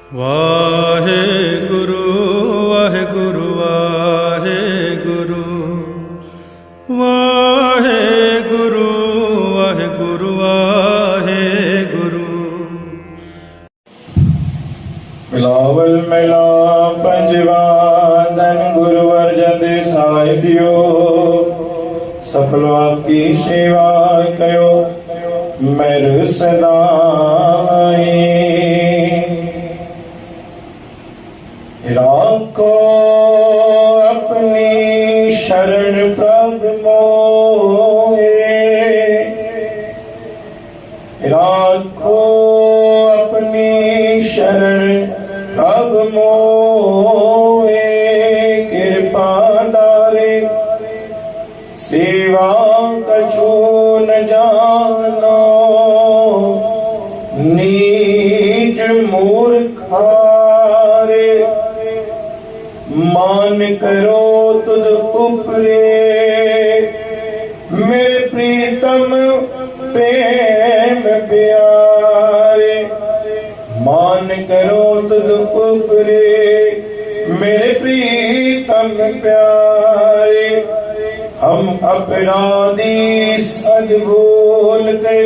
वाहे गुरु वाहे गुरु वाहे गुरु वाहे गुरु वाहे गुरु वाहे गुरु। मिलावल मिला पंजवा धन गुरु अर्जन दे साहिबियो, सफल आपकी सेवा कयो मेरे सदाई। राखो अपनी शरण प्रभु मोहे, राखो अपनी शरण प्रभु मोहे। कृपा दारे सेवा कछु न जानो, नीच मूर्खारे मान करो तुझ उपरे। मेरे प्रीतम प्रेम प्यारे, मान करो तुझ उपरे। मेरे प्रीतम प्यारे, हम अपराधी सद्भूलते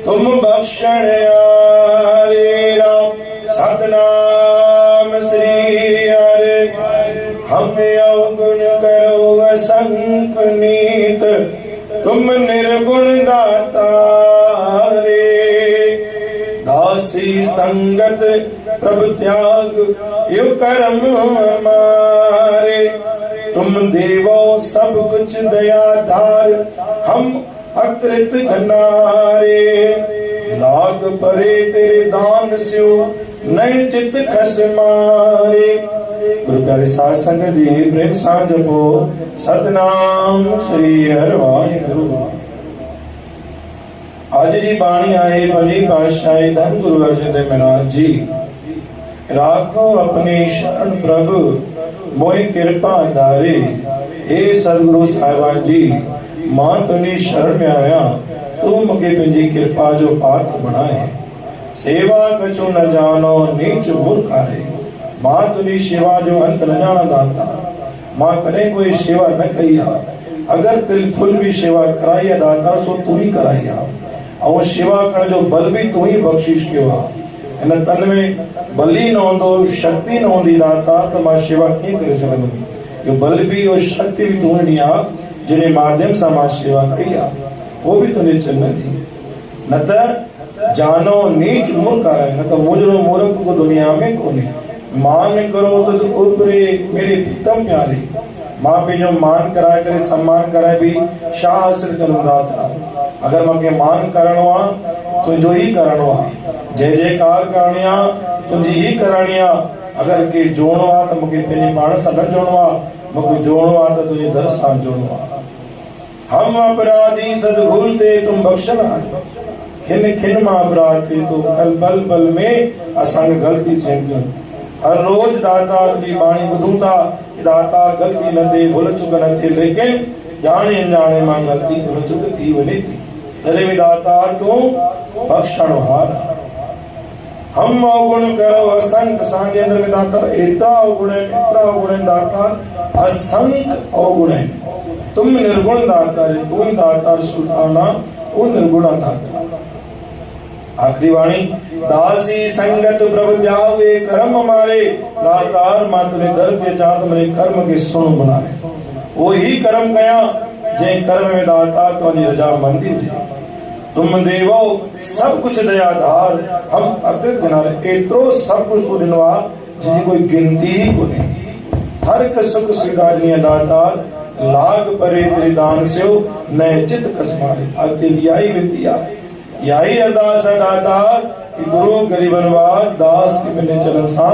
तुम बख्शण यारे। राम सतनाम श्री हरे। हम अवगुण करो असंख नीत, तुम निर्गुण दाता रे। दासी संगत प्रभु त्याग यो कर्म हमारे। तुम देवो सब कुछ दयाधार, हम अकृत घनारे। लाग परे तेरे दान स्यो, नए चित खस मारे। गुरु प्यारे साध संगत जी प्रेम सां जपो सतनाम श्री हरि वाहिगुरु। आज जी बाणी आए पंजी पातशाही धन गुरु अर्जन देव महाराज जी। राखो अपनी शरण प्रभु मोहि कृपा धारे। हे सदगुरु साहिबान जी, मां तुंहिंजी शरण में आया, तू मूंखे पंहिंजी कृपा जो पात्र बणाए। सेवा कछु न जानो नीच मूर्खारे, मां तुंहिंजी सेवा जो अंत न जाना दाता। मां कॾहिं कोई सेवा न कई आहे, अगर तिल फुल भी सेवा कराई आहे दाता सो तू ही कराई आहे। ऐं सेवा करण जो बल भी तू ही बख्शिश कयो आहे। इन तन में बली न हूंदो, शक्ति न हूंदी दाता, त मां सेवा कीअं करे सघंदुमि। यो बल भी यो शक्ति भी तू ॾिनी आहे, जिन माध्यम सां मां सेवा कई आहे, वो भी तुंहिंजे चरणनि जी। न त जानो नीच मूर्ख आहे, न त मुजड़ो मूर्ख को दुनिया में कोन्हे। मान करो तुझ उपरे मेरे प्रीतम प्यारे। मां पंहिंजो मान कराए करे सम्मान कराए भी छा हासिल कंदुमि दाता। अगर मूंखे मान करणो आहे तुंहिंजो ही करणो आहे। जय जयकार करणी आहे तुंहिंजी ही करणी आहे। अगर के जोड़ो आहे त मूंखे पंहिंजे पाण सां न जोड़ो आहे, मूंखे जोड़ो आहे त तुंहिंजे दर सां जोड़ो आहे। हम अपराधी सद्भूल ते तुम बख्शण आहे। खिन खिन मां अपराध थे तो कल पल पल में असांखे ग़लती थियनि थियूं। हर रोज दाता तुंहिंजी बाणी ॿुधूं था कि दाता ग़लती न थिए, भुल चुक न थिए, लेकिन जाने अनजाने मां ग़लती भुल चुक थी वञे थी। तॾहिं बि दाता तूं बख्शण हार। हम अवगुण करो असंख, असांजे अंदर में दाता एतिरा अवगुण आहिनि, एतिरा अवगुण आहिनि दाता, असंख अवगुण आहिनि। तुम निर्गुण दाता रे, तू ही दाता सुल्ताना, वो निर्गुण दाता। आखिरी वाणी, दासी संगत प्रभु त्यागे कर्म हमारे। दातार मां तुझे दर ते अचां त मुंहिंजे कर्म खे सुहिणो बनाए। वो ही कर्म कयां जंहिं कर्म में दाता तुंहिंजी रजामंदी हुजे। तुम देवो सब कुछ दयाधार, हम अकृत घनारे। एतिरो सब कुछ तू ॾिनो आहे जंहिंजी कोई गिनती ही कोन्हे। हर हिकु सुख सुविधा ॾिनी आहे दातार। लाग परे तेरे दान स्यो, नए चित कसमारे। अॻिते इहा ई वेंदी आहे, इहा ई अरदास आहे दातार कि गुरु ग़रीबन वार दास के बिन चलन सां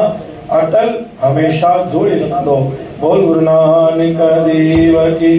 अटल हमेशा जोड़े रखंदो। बोल गुरु नानक देव की।